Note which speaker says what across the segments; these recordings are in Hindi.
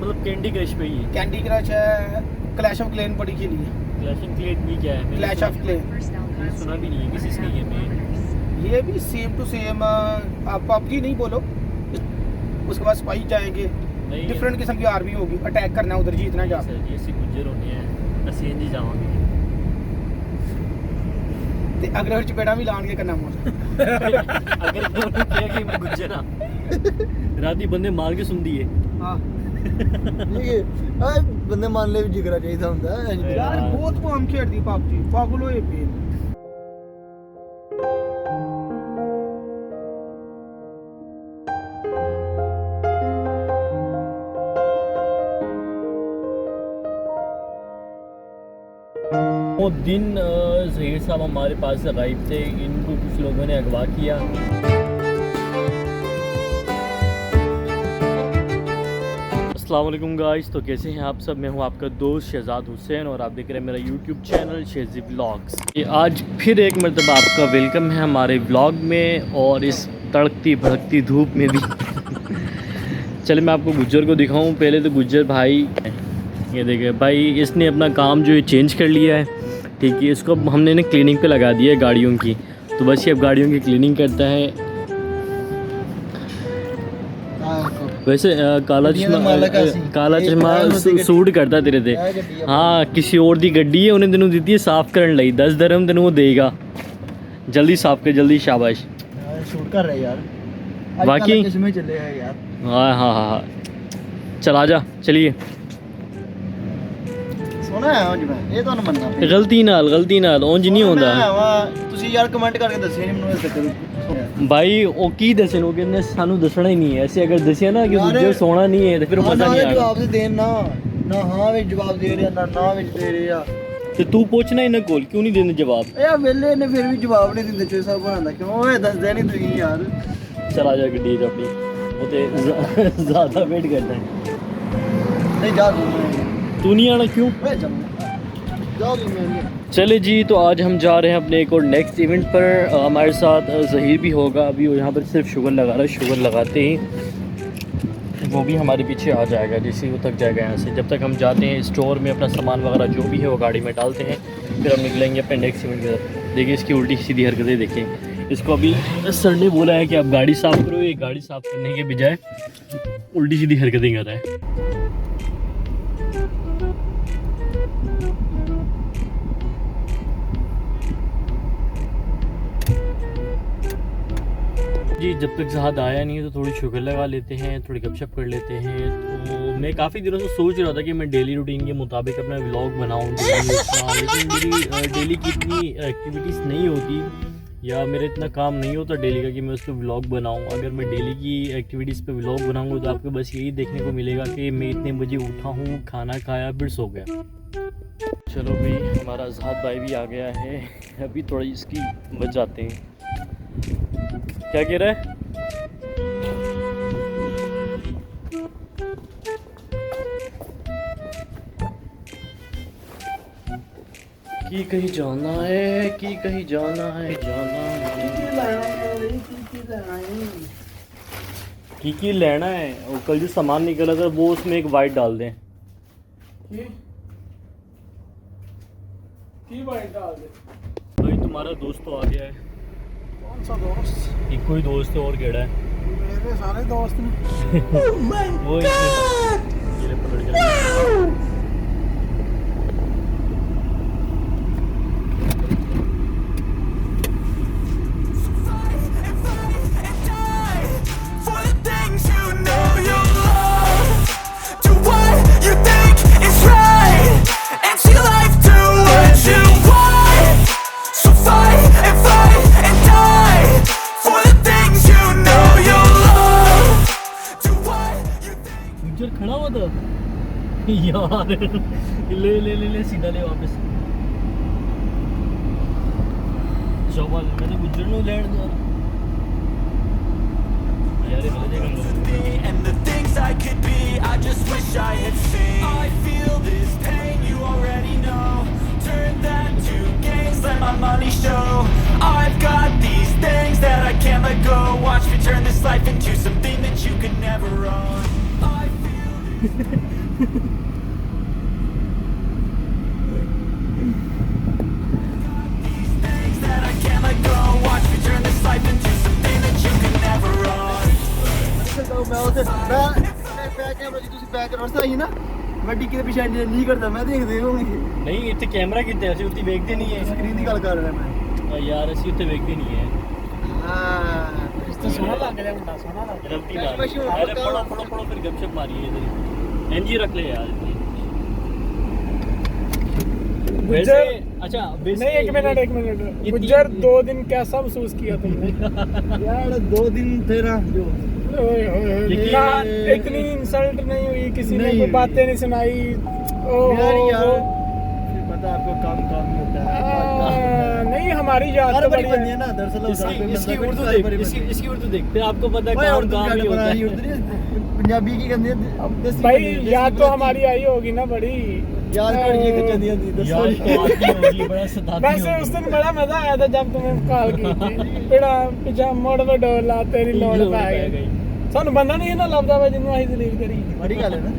Speaker 1: मतलब कैंडी क्रश पे ही है।
Speaker 2: कैंडी क्रश है, क्लैश ऑफ क्लैन बड़ी खेली है।
Speaker 1: क्लैश ऑफ क्लैन भी क्या है?
Speaker 2: क्लैश ऑफ क्लैन
Speaker 1: सुना भी नहीं है किसी से गेम में।
Speaker 2: ये भी सेम टू सेम, आप पबजी नहीं बोलो, उसके बाद स्पाई जाएंगे, डिफरेंट किस्म की आर्मी होगी, अटैक करना उधर जीतना जा
Speaker 1: सर ये सी गुजर होनी है, ਅਸੀਂ ਇੰਜ ਜਾਵਾਂਗੇ
Speaker 2: ਤੇ ਅਗਲੇ ਵਿੱਚ ਚਪੇੜਾ ਵੀ ਲਾਣਗੇ ਕੰਨਾਂ ਮੋੜ।
Speaker 1: ਅਗਰ ਕੋਈ ਕਹੇ ਕਿ ਮੈਂ ਗੁਜਰ ਆ ਰਾਤੀ ਬੰਦੇ ਮਾਰ ਕੇ ਸੁਣਦੀ ਏ।
Speaker 2: ਹਾਂ
Speaker 3: ਇਹ ਆ ਬੰਦੇ ਮੰਨ ਲੈ ਵੀ ਜਿਗਰਾ ਚਾਹੀਦਾ ਹੁੰਦਾ ਹੈ
Speaker 2: ਯਾਰ, ਬਹੁਤ ਭਾਮ ਖੇਡਦੀ ਪਬਜੀ, ਪਾਗਲ ਹੋਏ ਪਏ।
Speaker 1: वो दिन ज़हीर साहब हमारे पास से गायब थे, इनको कुछ लोगों ने अगवा किया। अस्सलाम वालेकुम गाइस, तो कैसे हैं आप सब? मैं हूं आपका दोस्त शहजाद हुसैन और आप देख रहे हैं मेरा यूट्यूब चैनल शेज़ी व्लॉग्स। आज फिर एक मरतबा आपका वेलकम है हमारे व्लॉग में, और इस तड़कती भड़कती धूप में भी। चलिए मैं आपको गुज्जर को दिखाऊं। पहले तो गुज्जर भाई, ये देखे भाई, इसने अपना काम जो है चेंज कर लिया है, ठीक है। इसको हमने ना क्लीनिंग पे लगा दिया है गाड़ियों की, तो बस ये अब गाड़ियों की क्लीनिंग करता है। वैसे काला चश्मा सूट करता तेरे ते। हाँ, किसी और दी गड्डी है, उन्हें तेनों दी है साफ करने लगी, 10 दरम तेनों वो देगा। जल्दी साफ कर, जल्दी, शाबाश।
Speaker 3: शूट कर रहे यार,
Speaker 1: बाकी
Speaker 3: इसमें चले हैं यार।
Speaker 1: हाँ हाँ हाँ, चल आजा, चलिए।
Speaker 3: सोना है आज मैं, ये तो मनना
Speaker 1: गलती नाल ਉਂਝ ਨਹੀਂ ਹੁੰਦਾ।
Speaker 3: ਤੁਸੀਂ ਯਾਰ ਕਮੈਂਟ ਕਰਕੇ ਦੱਸਿਆ ਨਹੀਂ ਮੈਨੂੰ ਇਸ ਤੱਕ
Speaker 1: भाई ਉਹ ਕੀ ਦੱਸਣੋਗੇ ਨੇ, ਸਾਨੂੰ ਦੱਸਣਾ ਹੀ ਨਹੀਂ ਹੈ। ਅਸੀਂ ਅਗਰ ਦੱਸਿਆ ਨਾ ਕਿ ਦੂਜੇ ਸੋਣਾ ਨਹੀਂ ਹੈ ਤੇ ਫਿਰ ਮਜ਼ਾ ਨਹੀਂ ਆਏਗਾ।
Speaker 3: ਜਵਾਬ ਦੇ ਦੇਣ ਨਾ ਹਾਂ ਵਿੱਚ ਜਵਾਬ ਦੇ ਰਿਹਾ ਨਾ ਵਿੱਚ ਦੇ ਰਿਹਾ,
Speaker 1: ਤੇ ਤੂੰ ਪੁੱਛਣਾ ਇਹਨਾਂ ਕੋਲ ਕਿਉਂ ਨਹੀਂ ਦਿੰਦੇ ਜਵਾਬ?
Speaker 3: ਇਹ ਵੇਲੇ ਨੇ ਫਿਰ ਵੀ ਜਵਾਬ ਨਹੀਂ ਦਿੰਦੇ ਚੋਈ ਸਾਹਿਬ ਬਣਾਉਂਦਾ ਕਿਉਂ? ਓਏ ਦੱਸਦੇ ਨਹੀਂ ਤੁਸੀਂ ਯਾਰ।
Speaker 1: ਚਲ ਆ ਜਾ ਗੱਡੀ 'ਚ ਆਪਣੀ, ਉਹ ਤੇ ਜ਼ਿਆਦਾ ਵੇਟ ਕਰਦਾ ਹੈ।
Speaker 3: ਨਹੀਂ ਜਾ
Speaker 1: तू नहीं आना क्यों? चले जी, तो आज हम जा रहे हैं अपने एक और नेक्स्ट इवेंट पर। हमारे साथ ज़हीर भी होगा। अभी वो यहाँ पर सिर्फ शुगर लगा रहा है, शुगर लगाते ही वो भी हमारे पीछे आ जाएगा, जैसे वो थक जाएगा यहाँ से। जब तक हम जाते हैं स्टोर में, अपना सामान वगैरह जो भी है वो गाड़ी में डालते हैं, फिर हम निकलेंगे अपने नेक्स्ट इवेंट की तरफ। देखिए इसकी उल्टी सीधी हरकतें देखें। इसको अभी सर ने बोला है कि आप गाड़ी साफ़ करो, ये गाड़ी साफ़ करने के बजाय उल्टी सीधी हरकतें कर रहा है। जी, जब तक जहाद आया नहीं है तो थोड़ी शुगर लगा लेते हैं, थोड़ी गपशप कर लेते हैं। तो मैं काफ़ी दिनों से सोच रहा था कि मैं डेली रूटीन के मुताबिक अपना व्लॉग बनाऊँ, लेकिन मेरी डेली की इतनी एक्टिविटीज़ नहीं होती, या मेरा इतना काम नहीं होता डेली का कि मैं उस पर व्लॉग बनाऊँ। अगर मैं डेली की एक्टिविटीज़ पे व्लॉग बनाऊँगा तो आपको बस यही देखने को मिलेगा कि मैं इतने बजे उठा हूँ, खाना खाया, फिर सो गया। चलो भाई, हमारा जहाद भाई भी आ गया है। अभी थोड़ी इसकी बच जाते हैं। क्या कह रहा है? कि कहीं जाना है, कि कहीं जाना है, जाना है की लेना है। और कल जो सामान निकला था वो उसमें एक वाइट डाल दें।
Speaker 2: वाइट डाल दे
Speaker 1: भाई, तुम्हारा दोस्त तो आ गया है।
Speaker 2: कौन सा दोस्त?
Speaker 1: एक कोई दोस्त और केड़ा है?
Speaker 2: मेरे सारे दोस्त हैं।
Speaker 1: वो ये पकड़ के खड़ा हुआ था यार। ले ले ले ले सीधा ले वापस। चौबल मैं तो गुजर नु लैंड दो यार, ये गलत जगह। And the things I could be, I just wish I had seen. I feel this pain, you already know. Turn that to gains, let my money show. I've got these things that I can't let go. Watch me turn this life into something that you could never own.
Speaker 3: ਮੈਂ ਉੱਥੇ ਬੈਕ ਕੈਮਰਾ ਜੀ ਤੁਸੀਂ ਬੈਕ ਰਸਤਾ ਆਈ ਨਾ ਗੱਡੀ ਕਿਤੇ ਪਿਛਾੜੀ ਨਹੀਂ ਕਰਦਾ ਮੈਂ ਦੇਖਦੇ ਹੋਵਾਂਗੇ
Speaker 1: ਨਹੀਂ ਇੱਥੇ ਕੈਮਰਾ ਕਿੱਥੇ ਅਸੀਂ ਉੱਤੇ ਵੇਖਦੇ ਨਹੀਂ ਹੈ
Speaker 3: ਸਕਰੀਨ ਦੀ ਗੱਲ ਕਰ ਰਿਹਾ ਮੈਂ
Speaker 1: ਯਾਰ ਅਸੀਂ ਉੱਤੇ ਵੇਖਦੇ ਨਹੀਂ ਹੈ
Speaker 3: ਹਾਂ
Speaker 2: ਇਸ ਤੋਂ ਸੋਹਣਾ ਲੱਗ ਰਿਹਾ ਮੁੰਡਾ ਸੋਹਣਾ ਲੱਗ
Speaker 1: गलती ना
Speaker 3: मशहूर
Speaker 1: अरे
Speaker 3: होता
Speaker 1: पढ़ो
Speaker 3: है।
Speaker 1: पढ़ो पढ़ो फिर गपशप मारिए इधर एनजी रख ले यार वैसे अच्छा वैसे
Speaker 2: नहीं एक मिनट
Speaker 1: इतनी-
Speaker 2: गुज्जर 2 दिन कैसा महसूस किया तुमने
Speaker 3: यार 2 दिन तेरा जो
Speaker 1: यकीन-
Speaker 2: ना इतनी इंसल्ट नहीं हुई किसी ने
Speaker 3: नहीं
Speaker 2: कोई
Speaker 3: हुई।
Speaker 2: बातें नहीं सुनाई
Speaker 3: यार फिर पता आपको काम काम ही होता है
Speaker 2: नहीं हमारी याद
Speaker 3: हर
Speaker 2: तो
Speaker 3: बड़ी
Speaker 2: बड़ी
Speaker 3: बंदी है
Speaker 2: है
Speaker 3: ना दरअसल
Speaker 1: इसकी उर्दू देख इसकी उर्दू देख फिर आपको पता है काम काम ही होता है
Speaker 3: पंजाबी की कहते हैं
Speaker 2: भाई याद तो हमारी आई होगी ना बड़ी
Speaker 3: यार कर ये कचंदी आंदी
Speaker 1: यार तो आती होगी बड़ा सताती
Speaker 2: वैसे उस दिन बड़ा मजा आया था जब तुम्हें कॉल की थी पिड़ा पिछा मोड़ पे डोला तेरी लोड़ पे आ गई ਸਾਨੂੰ ਬੰਦਾ ਨਹੀਂ ਨਾ ਲੱਭਦਾ ਵਾ ਜਿਹਨੂੰ ਅਸੀਂ ਦਲੀਲ ਕਰੀ
Speaker 3: बड़ी गल है ना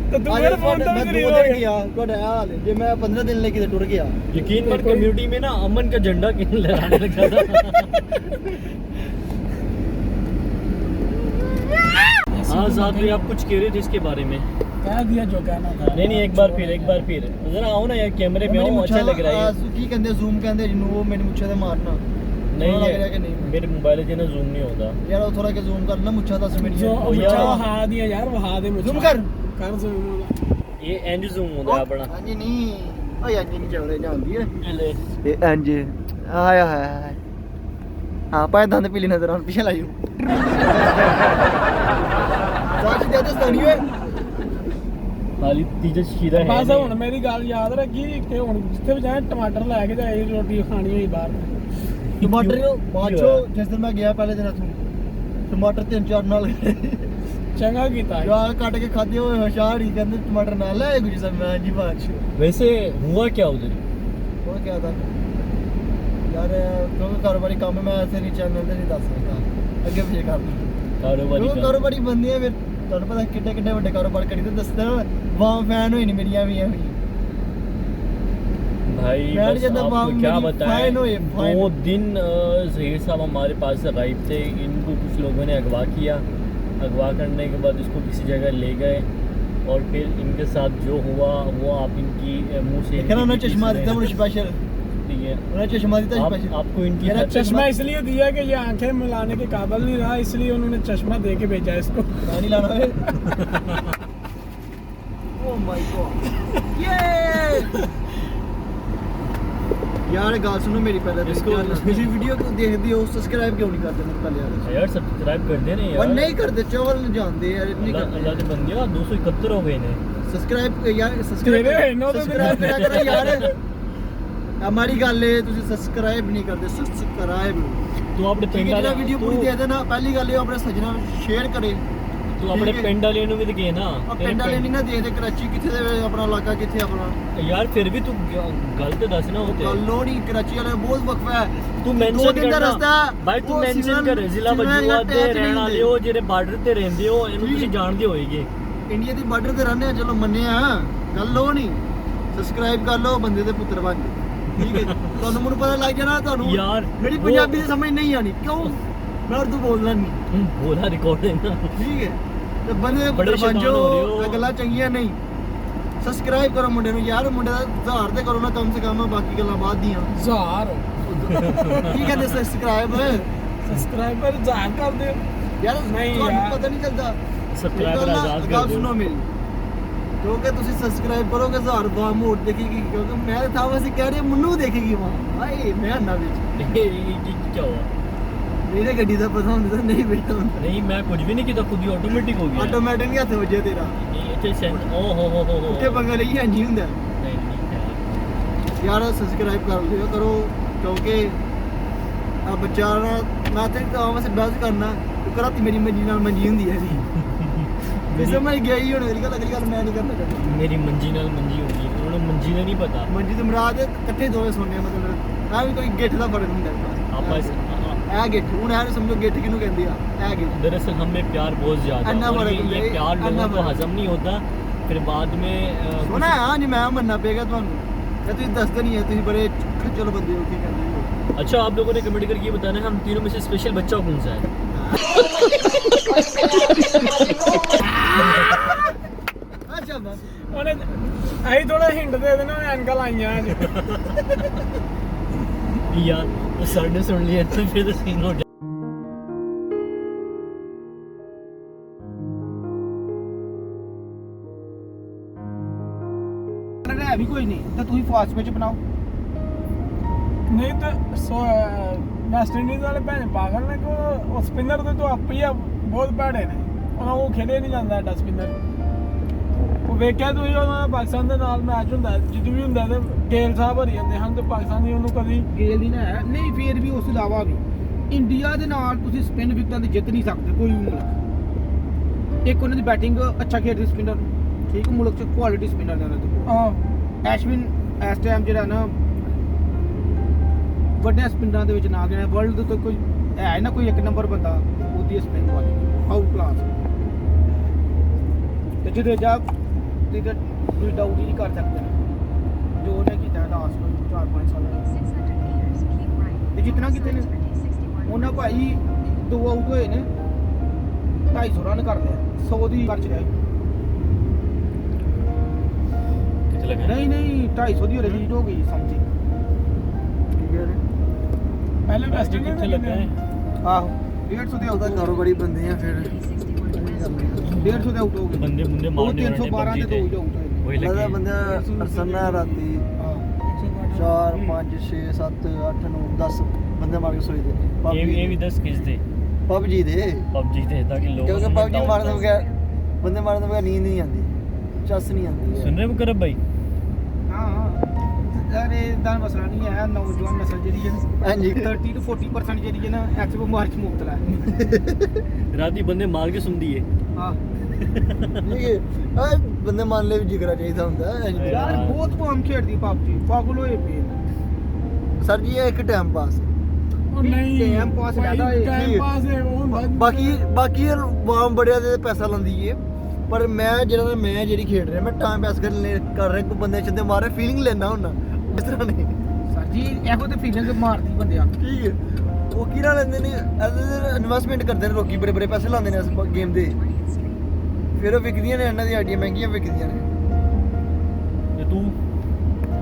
Speaker 2: ਤੇ ਤੂੰ ਮੇਰੇ ਫੋਨ ਤੋਂ ਵੀ
Speaker 3: मैं
Speaker 2: ਦਲੀਲ
Speaker 3: 2
Speaker 2: ਹੋ
Speaker 3: दिन
Speaker 2: ਗਿਆ
Speaker 3: गया ਤੁਹਾਡਾ हाल है जे मैं 15 दिन लेके टुर गया
Speaker 1: यकीन कर कम्युनिटी में ना अमन का झंडा क्यों लहराने लगा था हाँ साथ में आप कुछ कह रहे थे इसके बारे में
Speaker 2: कह दिया जो कहना था
Speaker 1: नहीं एक बार फिर जरा आओ ना यार कैमरे में आओ अच्छा लग रहा है
Speaker 3: ਕੀ ਕਹਿੰਦੇ ਜ਼ੂਮ ਕਹਿੰਦੇ ਜਿਹਨੂੰ ਉਹ ਮੈਨੂੰ ਮੁੱਛਾਂ ਤੇ ਮਾਰਨਾ
Speaker 1: नहीं
Speaker 3: लग रहा है कि
Speaker 1: है
Speaker 3: नहीं?
Speaker 1: मेरे मोबाइल से ना जूम नहीं होता
Speaker 3: ਯਾਰ ਉਹ ਥੋੜਾ ਕੇ ਜ਼ੂਮ ਕਰ ਨਾ ਮੁੱਛਾਂ ਦੱਸ ਮੇਰੀ
Speaker 2: जो
Speaker 1: ओ यार।
Speaker 2: वहा दिया यार वहा दे मुझे
Speaker 3: ਜ਼ੂਮ ਕਰ
Speaker 2: कर zoom
Speaker 1: ये एंड जूम होता है अपना
Speaker 3: ਹਾਂਜੀ ਨਹੀਂ ਓਏ ਅੱਜ ਨਹੀਂ ਚੱਲਦੇ ਜਾਂਦੀ ਹੈ
Speaker 1: ले
Speaker 3: ਇਹ ਇੰਜ ਆਇਆ ਹੈ ਹਾਂ ਪਾਏ ਦੰਦ ਪੀਲੀ ਨਜ਼ਰ ਆਉਣ ਪਿੱਛੇ ਲਾਈਓ ਸਾਚ ਦੇ ਦੇ ਸਤਾਨੀ ਓਏ
Speaker 1: खाली तीजा शीरा है
Speaker 2: बस
Speaker 1: नहीं।
Speaker 2: ਹੁਣ ਮੇਰੀ ਗੱਲ ਯਾਦ ਰੱਖੀ ਕਿ ਹੁਣ ਜਿੱਥੇ ਵੀ ਜਾਏ ਟਮਾਟਰ ਲੈ ਕੇ ਜਾਏ ਰੋਟੀ ਖਾਣੀ ਹੋਈ ਬਾਹਰ
Speaker 3: ਟਮਾਟਰ ਬਾਚੋ ਜਿਸ ਦਿਨ ਮੈਂ ਗਿਆ ਪਹਿਲੇ ਦਿਨ ਇੱਥੋਂ ਟਮਾਟਰ 3-4 ਨਾਲ
Speaker 2: ਚੰਗਾ ਕੀਤਾ
Speaker 3: ਯਾਰ ਕੱਟ ਕੇ ਖਾਦੇ ਹੋਏ ਹੋਸ਼ਿਆਰ ਹੀ ਕਹਿੰਦੇ ਟਮਾਟਰ ਨਾਲ ਲੈ ਗੁਜੀ ਸਭ ਮੈਂ ਜੀ ਬਾਚੋ
Speaker 1: वैसे हुआ क्या उधर
Speaker 3: ਉਹ ਕਿਹਾ ਤਾਂ ਯਾਰ ਕਿਉਂਕਿ ਕਾਰੋਬਾਰੀ ਕੰਮ ਮੈਂ ਐਸੇ ਨਹੀਂ ਚੈਨਲ ਤੇ ਨਹੀਂ ਦੱਸ ਸਕਦਾ ਅੱਗੇ ਪਿੱਛੇ ਕਰ ਦੂੰ
Speaker 1: कारोबारी
Speaker 3: ਉਹ
Speaker 1: का
Speaker 3: ਕਾਰੋਬਾਰੀ ਬੰਦੇ ਆ ਫਿਰ ਤੁਹਾਨੂੰ ਪਤਾ ਕਿੱਡੇ ਕਿੱਡੇ ਵੱਡੇ ਕਾਰੋਬਾਰ ਕਰੀ ਤੇ ਦੱਸਦਾ ਵਾਮ ਫੈਨ ਹੋਈ ਨਹੀਂ ਮੇਰੀਆਂ ਵੀ ਐਵੇਂ
Speaker 1: भाई
Speaker 3: मैं
Speaker 1: बस
Speaker 3: जब
Speaker 1: आपको
Speaker 3: वहाँ
Speaker 1: क्या
Speaker 3: मेरी
Speaker 1: बताएं
Speaker 3: फाइन हुई, फाइन।
Speaker 1: 2 दिन जहीर साहब हमारे पास गायब थे इनको कुछ लोगों ने अगवा किया अगवा करने के बाद इसको किसी जगह ले गए और फिर इनके साथ जो हुआ वो आप इनकी मुंह से
Speaker 3: देखा ना उन्होंने
Speaker 1: इनकी
Speaker 3: चश्मा
Speaker 1: किसी
Speaker 3: दिया
Speaker 1: ने-
Speaker 3: मुझे स्पेशल
Speaker 1: ठीक है
Speaker 3: उन्होंने चश्मा दिया स्पेशल
Speaker 1: आपको इनकी
Speaker 3: मेरा
Speaker 2: चश्मा इसलिए दिया कि ये आंखें मिलाने के काबिल नहीं रहा इसलिए उन्होंने चश्मा दे के भेजा इसको
Speaker 3: नहीं लाना है ओह माय गॉड ये यार गाल सुनो मेरी पहले
Speaker 1: इसको-
Speaker 3: किसी वीडियो को देखते हो सब्सक्राइब क्यों नहीं करते मेरे पहले यार
Speaker 1: यार सब्सक्राइब कर देना
Speaker 3: और
Speaker 1: यार
Speaker 3: नहीं करते चौवल नहीं जानते यार नहीं
Speaker 1: अल्लाह
Speaker 3: करते
Speaker 1: अल्लाह के बंदे 271 हो गए ने
Speaker 3: सब्सक्राइब यार
Speaker 2: तेरे
Speaker 3: सब्सक्राइब
Speaker 2: इन्हों तो
Speaker 3: सब्सक्राइब करा करो यार हमारी गल है ਤੁਸੀਂ सब्सक्राइब नहीं करते सब्सक्राइब
Speaker 1: तू अपने
Speaker 3: ठीक
Speaker 1: पिंड
Speaker 3: है
Speaker 1: वाले
Speaker 3: ਜਿਹੜਾ ਵੀਡੀਓ ਪੂਰੀ ਦੇ ਦੇਣਾ ਪਹਿਲੀ ਗੱਲ ਇਹ ਆਪਣੇ ਸੱਜਣਾ ਸ਼ੇਅਰ ਕਰੇ
Speaker 1: तू अपने
Speaker 3: ठीक है।
Speaker 1: पिंड वाले ਨੂੰ ਵੀ ਦਿਖੇ ਨਾ
Speaker 3: ਆ
Speaker 1: तेरे
Speaker 3: ਪਿੰਡ ਵਾਲੇ
Speaker 1: पिंड-
Speaker 3: ਨਹੀਂ ਨਾ ਦੇਖਦੇ ਕਰਾਚੀ ਕਿੱਥੇ ਦੇ ਆਪਣਾ ਇਲਾਕਾ ਕਿੱਥੇ ਆਪਣਾ
Speaker 1: यार फिर भी तू गलत दस ना होते
Speaker 3: ਗੱਲੋਂ ਨਹੀਂ ਕਰਾਚੀ ਵਾਲੇ ਬਹੁਤ ਵਕਫਾ ਹੈ
Speaker 1: ਤੂੰ
Speaker 3: ਦੋ
Speaker 1: ਮੈਂਸ਼ਨ
Speaker 3: ਦਿਨ ਦਾ
Speaker 1: ਕਰਨਾ
Speaker 3: ਰਸਤਾ
Speaker 1: ਭਾਈ ਤੂੰ
Speaker 3: ਉਹ
Speaker 1: ਮੈਂਸ਼ਨ
Speaker 3: ਸਿਵਲ-
Speaker 1: ਕਰ ਜ਼ਿਲ੍ਹਾ
Speaker 3: ਸਿਵਲ
Speaker 1: ਵਜੂਆ ਦੇ
Speaker 3: ਟੈਚ
Speaker 1: ਰਹਿਣ
Speaker 3: ਨਹੀਂ
Speaker 1: ਵਾਲੇ ਹੋ ਜਿਹੜੇ ਬਾਰਡਰ ਤੇ ਰਹਿੰਦੇ ਹੋ ਇਹਨੂੰ
Speaker 3: ਠੀਕ।
Speaker 1: ਤੁਸੀਂ ਜਾਣਦੇ ਹੋਏਗੇ
Speaker 3: ਇੰਡੀਆ ਦੀ ਬਾਰਡਰ ਤੇ ਰਹਿੰਦੇ ਆ ਚਲੋ ਮੰਨਿਆ ਗੱਲ ਉਹ ਨਹੀਂ ਸਬਸਕ੍ਰਾਈਬ ਕਰ ਲਓ ਬੰਦੇ ਦੇ ਪੁੱਤਰ ਬਣ ਜਾਓ ਠੀਕ ਹੈ ਤੁਹਾਨੂੰ ਮੈਨੂੰ ਪਤਾ ਲੱਗ ਜਾਣਾ ਤੁਹਾਨੂੰ
Speaker 1: यार
Speaker 3: ਮੇਰੀ
Speaker 1: वो-
Speaker 3: ਪੰਜਾਬੀ ਦੀ ਸਮਝ ਨਹੀਂ ਆਣੀ ਕਿਉਂ ਮੈਂ ਉਰਦੂ ਬੋਲਦਾ ਨਹੀਂ
Speaker 1: बोला रिकॉर्ड है ना
Speaker 3: ਠੀਕ ਹੈ ਤੇ ਬੰਦੇ ਦੇ
Speaker 1: ਬੜੇ
Speaker 3: ਪੁੱਤਰ ਬਣ
Speaker 1: ਸ਼ੈਤਾਨ ਹੋ ਰਹੇ ਹੋ।
Speaker 3: ਜਾਓ ਇਹ ਗੱਲਾਂ ਚੰਗੀਆਂ ਨਹੀਂ ਸਬਸਕ੍ਰਾਈਬ ਕਰੋ ਮੁੰਡੇ ਨੂੰ ਯਾਰ ਮੁੰਡੇ ਦਾ ਆਧਾਰ ਤੇ ਕਰੋ ਨਾ ਕਮ ਸੇ ਕਮ ਬਾਕੀ ਗੱਲਾਂ ਬਾਅਦ ਦੀਆਂ
Speaker 2: ਜ਼ਾਰ
Speaker 3: ਕੀ ਕਹਿੰਦੇ ਸਬਸਕ੍ਰਾਈਬ
Speaker 2: सब्सक्राइबर ਜ਼ਾਰ कर दे
Speaker 3: ਯਾਰ
Speaker 2: ਨਹੀਂ
Speaker 3: ਤੁਹਾਨੂੰ
Speaker 2: ਯਾਰ।
Speaker 3: ਪਤਾ ਨਹੀਂ ਚੱਲਦਾ
Speaker 1: सब्सक्राइबर आजाद
Speaker 3: ਗੱਲ
Speaker 1: कर
Speaker 3: ਸੁਣੋ
Speaker 1: दो
Speaker 3: ਮੇਰੀ ਕਿਉਂਕਿ ਤੁਸੀਂ ਸਬਸਕ੍ਰਾਈਬ ਕਰੋਗੇ 1000 ਬਾਰ ਮੋੜ ਦੇਖੇਗੀ ਕਿਉਂਕਿ ਮੈਂ ਤਾਂ ਵੈਸੇ ਕਹਿ ਰਿਹਾ ਮੈਨੂੰ ਦੇਖੇਗੀ ਵਾਂ ਹਾਏ ਮੈਂ ਨਾ ਵਿੱਚ
Speaker 1: ये क्या हुआ
Speaker 3: ਮੇਰੇ ਗੱਡੀ ਦਾ ਪਤਾ ਹੁੰਦਾ ਤਾਂ ਨਹੀਂ ਬੈਠਾ ਹੁੰਦਾ
Speaker 1: नहीं मैं कुछ भी नहीं किया खुद ही ऑटोमेटिक हो गया
Speaker 3: ਆਟੋਮੈਟਿਕ ਨਹੀਂ ਹੱਥ ਵੱਜਿਆ ਤੇਰਾ
Speaker 1: ये सेंस ओ हो
Speaker 3: ਉੱਥੇ ਪੰਗਾ ਲਈ ਹਾਂਜੀ ਹੁੰਦਾ
Speaker 1: नहीं नहीं
Speaker 3: ਯਾਰ ਸਬਸਕ੍ਰਾਈਬ ਕਰ ਲਿਓ ਕਰੋ ਕਿਉਂਕਿ ਆ ਬੱਚਾ ਨਾ ਮੈਂ ਤੇ ਤਾਂ ਵੈਸੇ ਬਹਿਸ ਕਰਨਾ ਕਿ ਰਾਤੀ ਮੇਰੀ ਮੰਜੀ ਨਾਲ ਮੰਜੀ ਹੁੰਦੀ ਹੈ ਜੀ ਜਿਸੇ ਮੈਂ ਗਿਆ ਹੀ ਹੁਣ ਅਗਲੀ ਗੱਲ ਮੈਂ ਨਹੀਂ ਕਰਨਾ ਚਾਹੁੰਦਾ
Speaker 1: मेरी मंजी नाल मंजी होगी उन्होंने मंजी ने नहीं पता
Speaker 3: ਮੰਜੀ ਤੇ ਮਰਾਦ ਇਕੱਠੇ ਦੋਵੇਂ ਸੋਨੇ ਮਤਲਬ ਆ ਵੀ ਕੋਈ ਗਿੱਠ ਦਾ ਫਰਕ ਹੁੰਦਾ
Speaker 1: आप
Speaker 3: ਇਹ ਗਿੱਠ ਹੁਣ ਇਹ ਸਮਝੋ ਗਿੱਠ ਕਿਹਨੂੰ ਕਹਿੰਦੇ ਆ ਇਹ ਗਿੱਠ
Speaker 1: दरअसल हम में प्यार बहुत ज्यादा
Speaker 3: अन्ना
Speaker 1: है और
Speaker 3: बड़ा
Speaker 1: ये
Speaker 3: बंदा है,
Speaker 1: प्यार
Speaker 3: अन्ना
Speaker 1: लोगों को
Speaker 3: बड़ा।
Speaker 1: हजम नहीं होता फिर बाद में
Speaker 3: ਸੋਨਾ ਹਾਂ ਜੀ ਮੈਂ ਮੰਨਣਾ ਪਏਗਾ ਤੁਹਾਨੂੰ ਇਹ ਤੁਸੀਂ ਦੱਸਦੇ ਨਹੀਂ ਹੈ ਤੁਸੀਂ ਬੜੇ ਖੱਜਲ ਬੰਦੇ ਹੋ ਕੀ ਕਰਦੇ ਹੋ
Speaker 1: अच्छा आप लोगों ने कमेंट करके ये बताना है हम तीनों में से स्पेशल बच्चा कौन सा है
Speaker 3: ਅੱਛਾ ਬਸ
Speaker 2: ਉਹਨੇ ਅਸੀਂ ਥੋੜਾ ਹਿੰਟ ਦੇ ਦੇਣਾ ਐਨਕਾਂ ਲਾਈਆਂ ਅੱਜ
Speaker 1: यार तो सर ने सुन लिया तो फिर तो सीन हो जाए
Speaker 2: ਹੈ ਵੀ ਕੋਈ ਨਹੀਂ ਤਾਂ ਤੁਸੀਂ ਫਾਸਟ ਵਿੱਚ ਬਣਾਓ
Speaker 4: ਨਹੀਂ ਤਾਂ ਵੈਸਟ ਇੰਡੀਜ਼ ਵਾਲੇ ਭੈਣ ਪਾਗਲ ਨੇ ਕਿ ਉਹ ਸਪਿਨਰ ਦੇ ਤੋਂ ਆਪੇ ਹੀ ਬਹੁਤ ਭੈੜੇ ਨੇ ਉਹਨਾਂ ਉਹ ਖੇਡੇ ਨਹੀਂ ਜਾਂਦਾ ਐਡਾ ਸਪਿਨਰ ਉਹ ਵੇਖਿਆ ਤੁਸੀਂ ਉਹਨਾਂ ਦਾ ਪਾਕਿਸਤਾਨ ਦੇ ਨਾਲ ਮੈਚ ਹੁੰਦਾ ਜਦੋਂ ਵੀ ਹੁੰਦਾ ਤੇ ਗੇਲ ਸਾਹਿਬ ਹਰੀ ਜਾਂਦੇ ਹਨ ਤੇ ਪਾਕਿਸਤਾਨ ਦੀ ਉਹਨੂੰ ਕਦੀ
Speaker 2: ਗੇਲ ਦੀ ਨਾ ਹੈ ਨਹੀਂ ਫੇਰ ਵੀ ਉਸ ਤੋਂ ਇਲਾਵਾ ਵੀ ਇੰਡੀਆ ਦੇ ਨਾਲ ਤੁਸੀਂ ਸਪਿਨ ਵਿਕਟਾਂ ਤੇ ਜਿੱਤ ਨਹੀਂ ਸਕਦੇ ਕੋਈ ਵੀ ਮੁਲਕ ਇੱਕ ਉਹਨਾਂ ਦੀ ਬੈਟਿੰਗ ਅੱਛਾ ਖੇਡਦੀ ਸਪਿਨਰ ਠੀਕ ਮੁਲਕ ਚ ਕੁਆਲਿਟੀ ਸਪਿਨਰ ਨੇ ਉਹਨਾਂ ਦੇ
Speaker 4: ਹਾਂ
Speaker 2: ਐਸ਼ਵਿਨ ਇਸ ਟਾਈਮ ਜਿਹੜਾ ਨਾ ਵੱਡੇ ਸਪਿਨਰਾਂ ਦੇ ਵਿੱਚ ਨਾ ਗਿਆ ਵਰਲਡ ਤੋਂ ਕੋਈ ਹੈ ਨਾ ਕੋਈ ਇੱਕ ਨੰਬਰ ਬੰਦਾ ਉਹਦੀ ਸਪਿਨ ਕੁਆਲਿਟੀ ਆਊਟ ਕਲਾਸ ਤੇ ਜਿਹਦੇ ਜਾ ਤੇ ਕੋਈ ਡਾਊਟ ਹੀ ਨਹੀਂ ਕਰ ਸਕਦੇ ਜੋ ਉਹਨੇ ਕੀਤਾ ਲਾਸਟ 4-5 ਸਾਲ ਤੇ ਜਿੰਨਾ ਕਿਤੇ ਨੇ ਉਹਨਾਂ ਭਾਈ 2 ਆਊਟ ਹੋਏ ਨੇ 250 ਰਨ ਕਰ ਲਿਆ 100 ਦੀ ਖਰਚ ਰਿਹਾ
Speaker 1: कितने लगे
Speaker 2: ਨਹੀਂ 250 ਦੀ ਰਿਲੀਜ਼ ਹੋ ਗਈ ਸਮਝੀ
Speaker 3: ਠੀਕ ਹੈ
Speaker 4: ਪਹਿਲੇ ਵੈਸਟ ਇੰਡੀਜ਼
Speaker 1: कितने
Speaker 4: ਦੇ
Speaker 1: लगे
Speaker 4: ਲੱਗੇ
Speaker 1: हैं
Speaker 2: ਆਹੋ 150 ਦੇ
Speaker 3: ਉਹਦਾ
Speaker 2: ਆਊਟ
Speaker 3: ਕਾਰੋਬਾਰੀ ਬੰਦੇ ਆ ਫਿਰ
Speaker 2: 150 ਦੇ ਆਊਟ ਹੋ ਗਏ
Speaker 1: बंदे बुंदे
Speaker 2: ਉਹ
Speaker 1: मारने
Speaker 2: 312 ਦੇ 2
Speaker 1: जीते
Speaker 2: ਆਊਟ ਹੋਏ
Speaker 1: वही
Speaker 3: ਲੱਗਦਾ
Speaker 1: लगे
Speaker 3: ਬੰਦਾ ਅਰਸਨਾ ਰਾਤੀ
Speaker 2: ਹਾਂ
Speaker 3: 4 5 6 7 8 9 10 ਬੰਦੇ ਮਾਰ ਕੇ ਸੋਈ ਦੇ
Speaker 1: ये भी 10 किस थे
Speaker 3: ਪਬਜੀ ਦੇ
Speaker 1: पबजी थे ताकि लोग
Speaker 3: ਕਿਉਂਕਿ ਪਬਜੀ ਮਾਰਨ ਤੋਂ ਬਗੈਰ ਬੰਦੇ ਮਾਰਨ ਤੋਂ ਬਗੈਰ ਨੀਂਦ ਨਹੀਂ ਆਉਂਦੀ ਚੱਸ ਨਹੀਂ ਆਉਂਦੀ
Speaker 1: सुन रहे हो करब भाई
Speaker 2: ਹਾਂ ਅਰੇ ਇਦਾਂ ਮਸਲਾ ਨਹੀਂ ਹੈ ਨੌਜਵਾਨ ਨਸਲ ਜਿਹੜੀ ਹੈ
Speaker 3: ਹਾਂਜੀ
Speaker 2: 30 ਤੋਂ 40% ਜਿਹੜੀ ਹੈ ਨਾ ਐਕਸ ਬਿਮਾਰੀ ਚ ਮੁਬਤਲਾ ਹੈ
Speaker 1: रात ही बंदे मार के सुन दिए
Speaker 2: ਹਾਂ
Speaker 3: ਠੀਕ ਹੈ ਆ ਬੰਦੇ ਮੰਨ ਲੈ ਵੀ ਜਿਗਰਾ ਚਾਹੀਦਾ ਹੁੰਦਾ ਹੈ।
Speaker 2: ਯਾਰ ਬਹੁਤ ਭੋਮ ਖੇਡਦੀ ਪਾਪਜੀ ਪਾਗਲ ਹੋਏ ਪਏ ਨੇ।
Speaker 3: ਸਰ ਜੀ ਇਹ ਇੱਕ ਟਾਈਮ ਪਾਸ
Speaker 4: ਉਹ ਨਹੀਂ
Speaker 2: Time pass ਜ਼ਿਆਦਾ ਹੈ।
Speaker 4: ਟਾਈਮ ਪਾਸ ਹੈ ਉਹ ਹੁੰਦਾ
Speaker 3: ਬਾਕੀ ਵਾਮ ਬੜਿਆ ਦੇ ਪੈਸਾ ਲੰਦੀ ਏ ਪਰ ਮੈਂ ਜਿਹੜੀ ਖੇਡ ਰਿਹਾ ਮੈਂ ਟਾਈਮ ਪਾਸ ਕਰ ਰਿਹਾ ਕੋਈ ਬੰਦੇ ਚੰਦੇ ਮਾਰੇ ਫੀਲਿੰਗ ਲੈਣਾ ਹੁੰਦਾ ਇਸ ਤਰ੍ਹਾਂ ਨਹੀਂ
Speaker 2: ਸਰ ਜੀ ਇਹੋ ਤੇ ਫੀਲਿੰਗ ਮਾਰਦੀ ਬੰਦਿਆਂ
Speaker 3: ਠੀਕ ਹੈ ਉਹ ਕਿਹੜਾ ਲੈਂਦੇ ਨੇ ਇਨਵੈਸਟਮੈਂਟ ਕਰਦੇ ਨੇ ਲੋਕੀ ਬੜੇ ਬੜੇ ਪੈਸੇ ਲਾਉਂਦੇ ਨੇ ਇਸ ਗੇਮ ਦੇ ਫਿਰ ਉਹ ਵਿਕਦੀਆਂ ਨੇ ਇਹਨਾਂ ਦੀ ਆਈਡੀਆਂ ਮਹਿੰਗੀਆਂ ਵਿਕਦੀਆਂ ਨੇ
Speaker 1: ये तू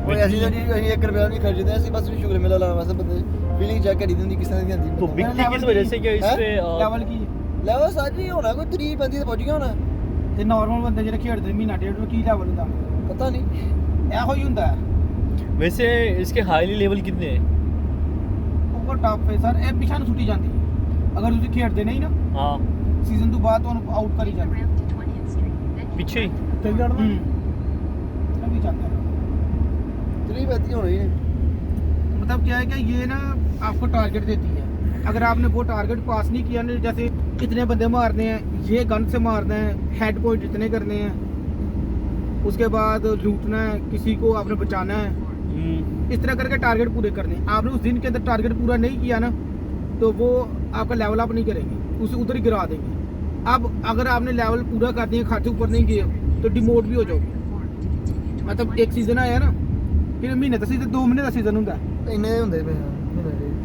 Speaker 3: ਓਏ ਅਸੀਂ ਤਾਂ ਜੀ ਅਸੀਂ 1 ਰੁਪਿਆ ਨਹੀਂ ਖਰਚਦੇ ਅਸੀਂ ਬਸ ਸ਼ੁਗਰ ਮੇਲਾ ਲਾਉਣ ਵਾਸਤੇ ਬੰਦੇ ਫੀਲਿੰਗ ਚੈੱਕ ਕਰੀ ਦਿੰਦੀ ਕਿਸ ਤਰ੍ਹਾਂ ਦੀ ਆਉਂਦੀ
Speaker 1: तो बिकती किस वजह से क्या इस पे
Speaker 2: ਲੈਵਲ ਕੀ
Speaker 3: ਲੈਵਲ ਸਾਜੀ ਹੋਣਾ ਕੋਈ 30 35 ਤੇ ਪਹੁੰਚ ਗਿਆ ਹੋਣਾ
Speaker 2: ਤੇ ਨਾਰਮਲ ਬੰਦੇ ਜਿਹੜੇ ਖੇਡਦੇ ਮਹੀਨਾ ਡੇਢ ਨੂੰ ਕੀ ਲੈਵਲ ਹੁੰਦਾ
Speaker 3: ਪਤਾ ਨਹੀਂ
Speaker 2: ਇਹੋ ਹੀ ਹੁੰਦਾ
Speaker 1: वैसे इसके हाईली लेवल कितने हैं
Speaker 2: ਉਹ ਟਾਪ ਹੈ ਸਰ ਇਹ ਪਿਛਾਂ ਨੂੰ ਛੁੱਟੀ ਜਾਂਦੀ ਹੈ ਅਗਰ ਤੁਸੀਂ ਖੇਡਦੇ ਨਹੀਂ ਨਾ
Speaker 1: हाँ
Speaker 2: ਸੀਜ਼ਨ ਤੋਂ ਬਾਅਦ ਤੁਹਾਨੂੰ ਆਊਟ ਕਰੀ ਜਾਂਦੇ
Speaker 1: पीछे ही
Speaker 4: ਤੇ ਜੜਨਾ
Speaker 2: अभी जाता है
Speaker 3: 30 35 होना ही है
Speaker 2: मतलब क्या है कि ये ना आपको टारगेट देती है अगर आपने वो टारगेट पास नहीं किया ना जैसे इतने बंदे मारने हैं ये गन से मारना है हेड पॉइंट इतने करने हैं उसके बाद लूटना है किसी को आपने बचाना है इस तरह करके टारगेट पूरे करने हैं आपने उस दिन के अंदर टारगेट पूरा नहीं किया ना तो वो आपका लेवल अप नहीं करेंगे उसे उधर ही गिरा देंगे अब अगर आपने लेवल पूरा कर दिया खाते ऊपर नहीं किए तो डिमोट भी हो जाओगे मतलब एक सीजन आया ना फिर महीने का सीजन 2 महीने का सीजन होता है
Speaker 3: इन्ने ਹੁੰਦੇ ਪਏ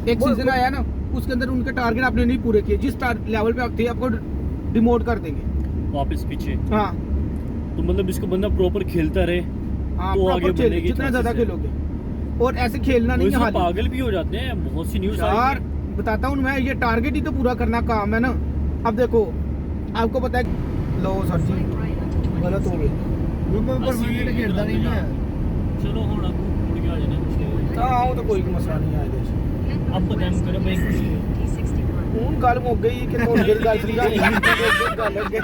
Speaker 2: एक सीजन आया ना उसके अंदर उनके टारगेट आपने नहीं पूरे किए जिस लेवल पे आप थे आपको डिमोट कर देंगे
Speaker 1: वापस पीछे
Speaker 2: हाँ
Speaker 1: तो मतलब इसको बंदा प्रॉपर खेलता रहे
Speaker 2: हाँ
Speaker 1: तो
Speaker 2: proper
Speaker 1: आगे
Speaker 2: खेल,
Speaker 1: बढ़ने की
Speaker 2: जितना
Speaker 1: chances
Speaker 2: ज्यादा
Speaker 1: है।
Speaker 2: खेलोगे और ऐसे खेलना नहीं है हाल ही।
Speaker 1: पागल भी हो जाते हैं बहुत सी न्यूज़
Speaker 2: यार बताता हूँ मैं ये टारगेट ही तो पूरा करना काम है ना अब देखो आपको पता है लो सर जी गलत हो गई
Speaker 3: ਰੂਮ ਪਰ ਵੀਡੀਓ ਖੇਡਦਾ ਨਹੀਂ ਨਾ
Speaker 1: चलो हम अब मुड़ के आ जाने कुछ
Speaker 2: हाँ वो तो कोई मसला नहीं है ਇਹਦੇ 'ਚ।
Speaker 1: अब पता नहीं करो भाई कुछ
Speaker 2: ਹੁਣ ਗੱਲ ਮੁੱਕ ਗਈ ਕਿ ਹੁਣ ਜਿਹੜੀ ਗੱਲ ਸਮਝਾਣੀ ਗੱਲ ਅੱਗੇ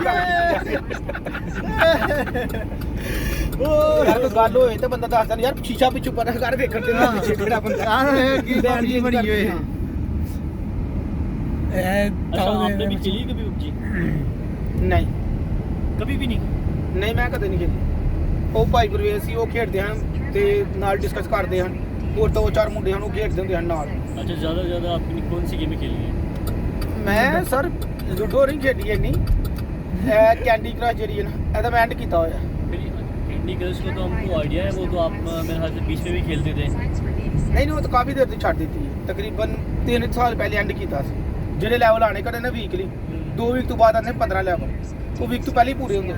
Speaker 2: ਯਾਰ ਕੋਈ ਗੱਲ ਹੋਏ ਤਾਂ ਬੰਦਾ ਦੱਸਦਾ ਯਾਰ ਸ਼ੀਸ਼ਾ ਪਿੱਛੋਂ ਪਤਾ ਕਰ ਵੇਖਣ ਤੇ ਨਾ ਪਿੱਛੇ ਜਿਹੜਾ ਬੰਦਾ
Speaker 3: ਯਾਰ ਇਹ ਕੀ ਪਬਜੀ ਬਣੀ ਹੋਈ ਹੈ
Speaker 1: अच्छा आपने भी खेली कभी पबजी
Speaker 2: ਨਹੀਂ
Speaker 1: कभी भी नहीं
Speaker 2: ਨਹੀਂ ਮੈਂ ਕਦੇ ਨਹੀਂ ਖੇਡੀ ਉਹ ਭਾਈ ਗੁਰਵੇਲ ਸੀ ਉਹ ਖੇਡਦੇ ਹਨ ਤੇ ਨਾਲ ਡਿਸਕਸ ਕਰਦੇ ਹਨ और 2-4 ਮੁੰਡੇ ਸਾਨੂੰ ਖੇਡਦੇ ਹੁੰਦੇ ਹਨ ਨਾਲ।
Speaker 1: अच्छा ज़्यादा से ज़्यादा आपने कौन सी गेमें खेली हैं?
Speaker 2: ਮੈਂ ਸਰ ਲੂਡੋ ਨਹੀਂ ਖੇਡੀ ਇੰਨੀ, ਕੈਂਡੀ ਕ੍ਰਸ਼ ਜਿਹੜੀ ਹੈ ਨਾ ਇਹਦਾ ਮੈਂ ਐਂਡ ਕੀਤਾ ਹੋਇਆ।
Speaker 1: फिर कैंडी क्रश का तो हमको आइडिया है, वो तो आप मेरे ख्याल से बीच में भी खेलते थे।
Speaker 2: ਨਹੀਂ ਉਹ ਤਾਂ ਕਾਫੀ ਦੇਰ ਤੋਂ ਛੱਡ ਦਿੱਤੀ ਹੈ, ਤਕਰੀਬਨ 3 ਸਾਲ ਪਹਿਲੇ ਐਂਡ ਕੀਤਾ ਸੀ। ਜਿਹੜੇ ਲੈਵਲ ਆਣੇ ਕਰਦੇ ਨੇ ਵੀਕਲੀ, 2 ਵੀਕ ਤੋਂ ਬਾਅਦ ਆਉਂਦੇ 15 ਲੈਵਲ, ਉਹ ਵੀਕ ਤੋਂ ਪਹਿਲੇ ही पूरे होंगे।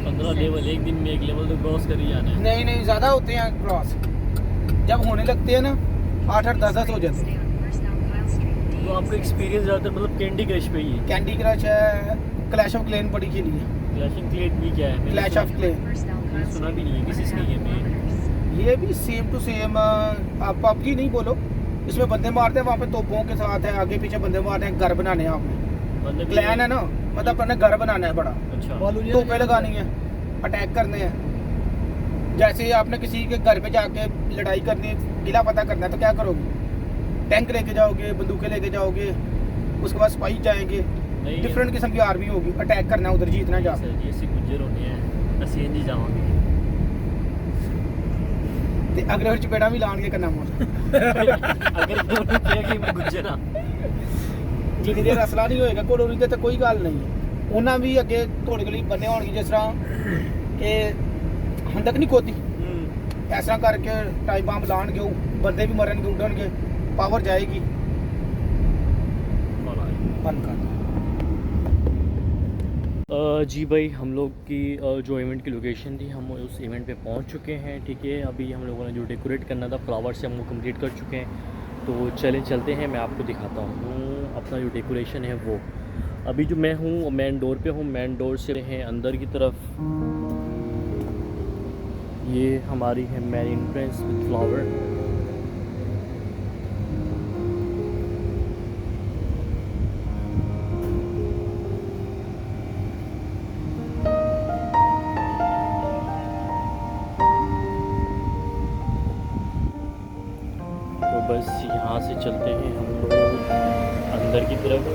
Speaker 1: 15 लेवल एक दिन में एक लेवल तो क्रॉस कर ही जाना है।
Speaker 2: नहीं नहीं ज़्यादा होते हैं क्रॉस, जब होने लगते हैं ना 8-8 10-10 हो जाते हैं।
Speaker 1: तो आपका एक्सपीरियंस ज़्यादातर मतलब कैंडी क्रश पे ही है?
Speaker 2: कैंडी क्रश है, क्लैश ऑफ क्लैन बड़ी खेली है।
Speaker 1: क्लैशिंग क्लेड भी क्या है? मैंने
Speaker 2: क्लैश ऑफ क्लैन
Speaker 1: मैंने सुना भी नहीं है किसी इसकी गेम में।
Speaker 2: ये भी सेम टू सेम, आप पबजी नहीं बोलो, इसमें बंदे मारते हैं, वहाँ पे तोपों के साथ है, आगे पीछे बंदे मारते हैं, घर बनाने हैं आपने।
Speaker 1: मतलब
Speaker 2: क्लैन है ना, मतलब अपने घर बनाना है बड़ा,
Speaker 1: अच्छा
Speaker 2: तोपें लगानी है, अटैक करने हैं। जैसे ही आपने किसी के घर पे जाके लड़ाई करनी है, किला पता करना है, तो क्या करोगे? टैंक लेके जाओगे, बंदूकें लेके जाओगे, उसके बाद स्पाई जाएंगे,
Speaker 1: नहीं
Speaker 2: डिफरेंट किस्म की आर्मी होगी, अटैक करना है, उधर जीतना जा।
Speaker 1: सर जी ऐसे गुज्जर होने हैं, असीन जी जाओगे
Speaker 2: ਤੇ ਅਗਲੇ ਹੋਰ ਚਪੇੜਾ ਵੀ ਲਾਣਗੇ ਕੰਨਾਂ ਮੋੜ।
Speaker 1: अगर उन्होंने किया कि मैं गुज्जर हाँ।
Speaker 2: ਜਿੰਨੀ ਦੇਰ ਅਸਲਾ ਨਹੀਂ ਹੋਏਗਾ ਕੋਲੋਨੀ ਤੇ ਤਾਂ ਕੋਈ ਗੱਲ ਨਹੀਂ ਹੈ। ਉਹਨਾਂ ਵੀ ਅੱਗੇ ਤੁਹਾਡੇ ਲਈ ਬੰਨੇ ਹੋਣਗੇ, ਜਿਸ ਤਰ੍ਹਾਂ ਕਿ ਹੰਦਕ ਨਹੀਂ ਖੋਦੀ, ਇਸ ਤਰ੍ਹਾਂ ਕਰਕੇ ਟਾਈਮ ਬੰਬ ਲਾਣਗੇ, ਉਹ ਬੰਦੇ ਵੀ ਮਰਨਗੇ, ਉੱਡਣਗੇ, ਪਾਵਰ ਜਾਏਗੀ। ਬੰਦ ਕਰ।
Speaker 1: जी भाई, हम लोग की जो इवेंट की लोकेशन थी, हम उस इवेंट पे पहुंच चुके हैं। ठीक है, अभी हम लोगों ने जो डेकोरेट करना था फ्लावर से हम वो कंप्लीट कर चुके हैं। तो चले चलते हैं, मैं आपको दिखाता हूँ अपना जो डेकोरेशन है वो। अभी जो मैं हूँ मेन डोर पे हूँ, मेन डोर से हैं अंदर की तरफ। ये हमारी है मेन एंट्रेंस विद फ्लावर। बस यहाँ से चलते हैं हम लोग अंदर की तरफ।